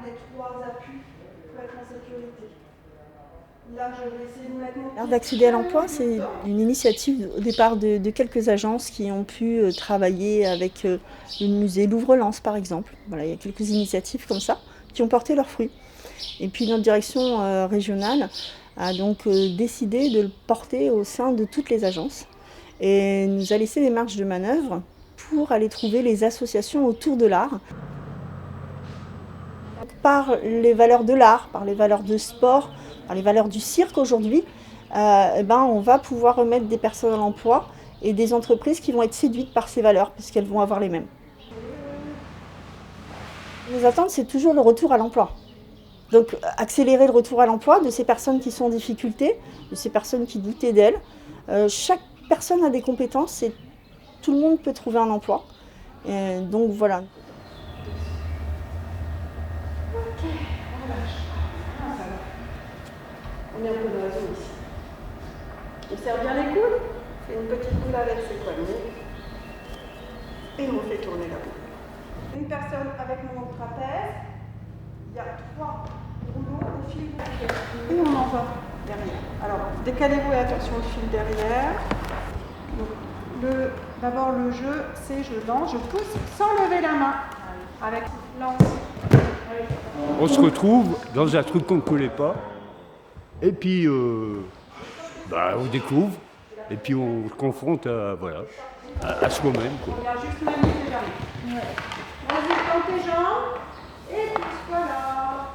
des 3 appuis pour être en sécurité. Là, je vais essayer de mettre mon... L'art d'accéder à l'emploi, c'est une initiative au départ de quelques agences qui ont pu travailler avec le musée Louvre-Lens par exemple. Voilà, il y a quelques initiatives comme ça qui ont porté leurs fruits. Et puis notre direction régionale a donc décidé de le porter au sein de toutes les agences et nous a laissé des marges de manœuvre pour aller trouver les associations autour de l'art. Par les valeurs de l'art, par les valeurs de sport, par les valeurs du cirque aujourd'hui, on va pouvoir remettre des personnes à l'emploi et des entreprises qui vont être séduites par ces valeurs parce qu'elles vont avoir les mêmes. Nos attentes, c'est toujours le retour à l'emploi. Donc accélérer le retour à l'emploi de ces personnes qui sont en difficulté, de ces personnes qui doutaient d'elles. Chaque personne a des compétences et tout le monde peut trouver un emploi. Donc voilà. On est un peu dans la zone ici. On serre bien les coudes, on fait une petite boule avec ses poignets et on fait tourner la boule. Une personne avec mon trapèze, il y a 3 rouleaux au fil et on en va derrière. Alors décalez-vous et attention le fil derrière. Donc, d'abord le jeu, c'est je lance, je pousse sans lever la main. Avec lance. On se retrouve dans un truc qu'on ne connaît pas. Et puis, on découvre, et puis on se confronte à soi-même. Il y a juste la ligne de derrière. Vas-y, prends tes jambes, et pousse-toi là.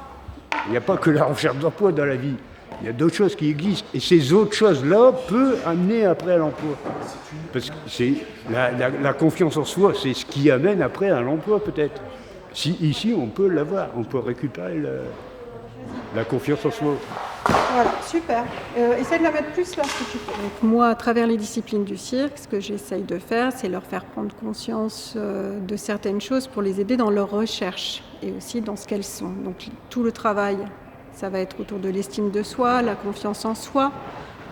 Il n'y a pas que la recherche d'emploi dans la vie. Il y a d'autres choses qui existent. Et ces autres choses-là peuvent amener après à l'emploi. Parce que c'est la confiance en soi, c'est ce qui amène après à l'emploi peut-être. Si ici, on peut l'avoir, on peut récupérer la confiance en soi. Voilà, super. Essaye de la mettre plus là si tu peux. Donc moi, à travers les disciplines du cirque, ce que j'essaye de faire, c'est leur faire prendre conscience de certaines choses pour les aider dans leur recherche et aussi dans ce qu'elles sont. Donc tout le travail, ça va être autour de l'estime de soi, la confiance en soi,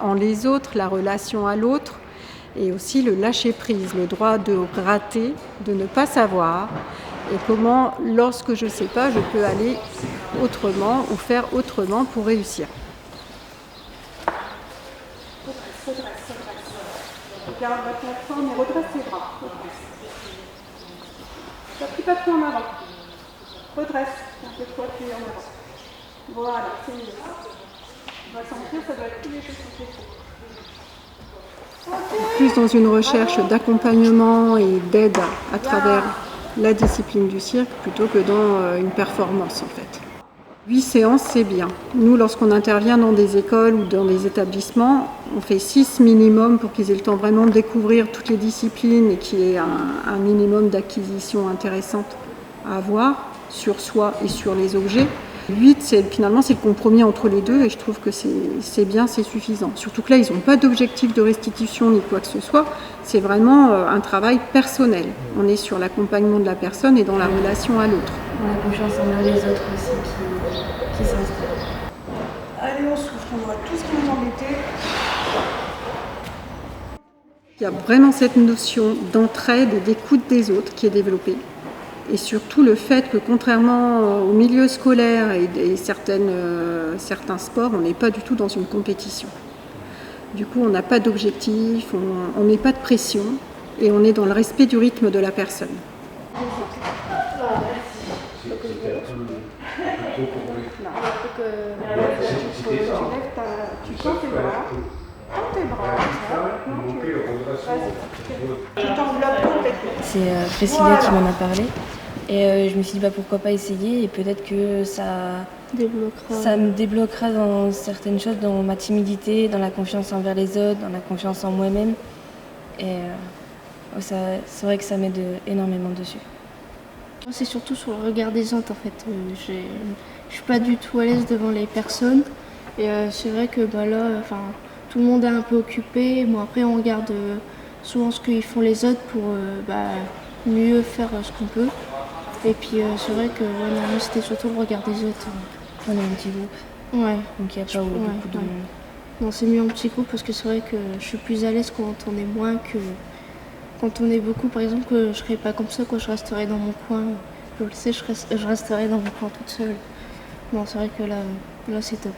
en les autres, la relation à l'autre et aussi le lâcher-prise, le droit de rater, de ne pas savoir et comment, lorsque je ne sais pas, je peux aller autrement ou faire autrement pour réussir. Redresse. Regarde la plateforme et redresse tes bras. T'appuies pas trop en avant. Redresse. Quelquefois tu es en avant. Voilà, c'est mieux. On va sentir, ça doit être tous les choses qui sont plus dans une recherche d'accompagnement et d'aide à travers la discipline du cirque plutôt que dans une performance en fait. 8 séances, c'est bien. Nous, lorsqu'on intervient dans des écoles ou dans des établissements, on fait 6 minimum pour qu'ils aient le temps vraiment de découvrir toutes les disciplines et qu'il y ait un minimum d'acquisition intéressante à avoir sur soi et sur les objets. 8, finalement, c'est le compromis entre les deux et je trouve que c'est bien, c'est suffisant. Surtout que là, ils n'ont pas d'objectif de restitution ni quoi que ce soit. C'est vraiment un travail personnel. On est sur l'accompagnement de la personne et dans la relation à l'autre. On a confiance envers les autres aussi qui s'installent. Allez, on souffle, on voit tout ce qui nous embêtait. Il y a vraiment cette notion d'entraide et d'écoute des autres qui est développée. Et surtout le fait que contrairement au milieu scolaire et certains sports, on n'est pas du tout dans une compétition. Du coup, on n'a pas d'objectif, on met pas de pression et on est dans le respect du rythme de la personne. Tu tends tes bras. Tu t'enveloppes complètement. C'est Priscilla qui m'en a parlé. Et je me suis dit pourquoi pas essayer et peut-être que ça me débloquera dans certaines choses, dans ma timidité, dans la confiance envers les autres, dans la confiance en moi-même. Et c'est vrai que ça m'aide énormément dessus. C'est surtout sur le regard des autres en fait. Je suis pas du tout à l'aise devant les personnes. Et c'est vrai que là, tout le monde est un peu occupé. Bon, après on regarde souvent ce qu'ils font les autres pour mieux faire ce qu'on peut. Et puis c'est vrai que c'était surtout le regard des autres. On est un petit groupe. Ouais. Donc il n'y a pas beaucoup de monde. Non, c'est mieux en petit groupe parce que c'est vrai que je suis plus à l'aise quand on est moins que quand on est beaucoup. Par exemple, je serais pas comme ça, je resterais dans mon coin je le sais, je resterai dans mon coin toute seule. Non, c'est vrai que là c'est top.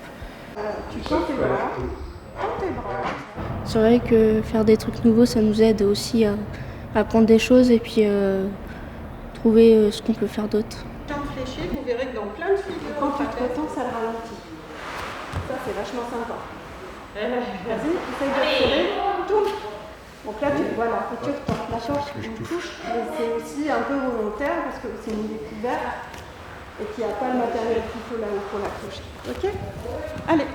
Tu tends tes bras. C'est vrai que faire des trucs nouveaux, ça nous aide aussi à apprendre des choses et puis trouver ce qu'on peut faire d'autre. Quand vous fléchissez, vous verrez que dans plein de figures, quand tu te retends, ça le ralentit. Ça, c'est vachement sympa. Vas-y, essaye d'accélérer. Tourne. Donc là, tu retends. La chance, tu touches, mais c'est aussi un peu volontaire parce que c'est une découverte et qu'il n'y a pas le matériel qu'il faut là pour l'accrocher. Ok ? Allez.